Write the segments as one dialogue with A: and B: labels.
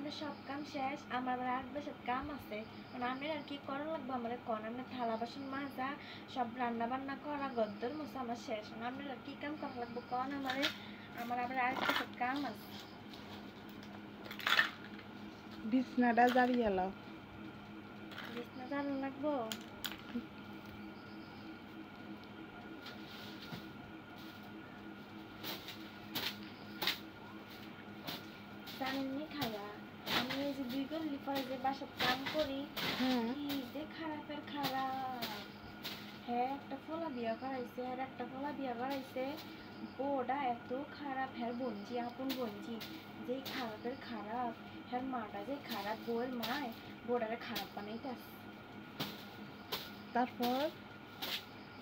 A: আমরা সব কাম শেষ, আমার আবার আর বেশ কাম আছে। মানে আমি আর কি করা লাগবো আমার কন, আমরা থালা বাসন মাজা, সব রান্না বান্না করা, গদ্দর মোছা আমার শেষ। আমরা আর কি কাম করা লাগবো কন আমারে, আমার আবার আর কিছু কাম আছে।
B: বিছনাটা ঝাড়িয়ে লাও।
A: বিছনা ঝাড়ু লাগবো? জানেননি খায়া, আমি এই যে 2 গল্লি পরে যে বাসার কাম করি, কি যে খারাপের খারাপ। হ্যাঁ একটা ফোলা বিয়া করাইছে, আর একটা ফোলা বিয়া করাইছে, বউটা এত খারাপ, হ্যাঁ বোনজি আপন বোনজি, যে খারাপের খারাপ। হ্যাঁ মাটা যে খারাপ, বউয়ের মায় বউটারে খারাপ বানাইতেছে।
B: তারপর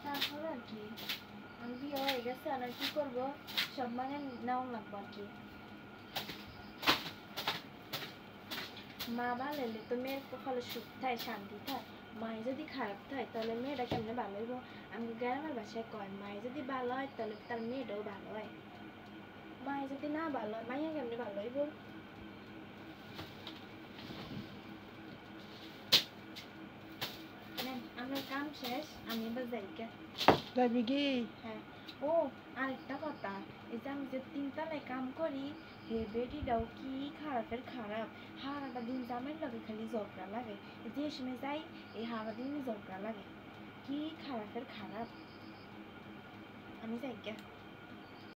A: তারপর আর কি, আমি বিয়ে হয়ে গেছে, আর কি করবো, সব মানে নেওয়া লাগবো আর কি। মা ভালো হলে তো মেয়ের কপালে সুখ থাকে, শান্তি থাকে। মায়ে যদি খারাপ থাকে তাহলে মেয়েটা কেমনে ভালো হইব? আমি গ্রামের বাসায় কয় মায়ে যদি ভালো হয় তাহলে তার মেয়েটাও ভালো হয়। মায়ে যদি না ভালো হয় মাইয়া কেমনে ভালো হইব? আমার কাম শেষ, আমি এবার যাই।
B: যাবি কি?
A: হ্যাঁ। ও আরেকটা কথা, এই যে আমি যে 3 তলায় কাম করি, হে বেটিটাও কি খারাপের খারাপ। সারাটা দিন জামের লাগে খালি ঝগড়া লাগে, যে সময় যাই এই সারাদিনই ঝগড়া লাগে, কি খারাপের খারাপ। আমি যাই।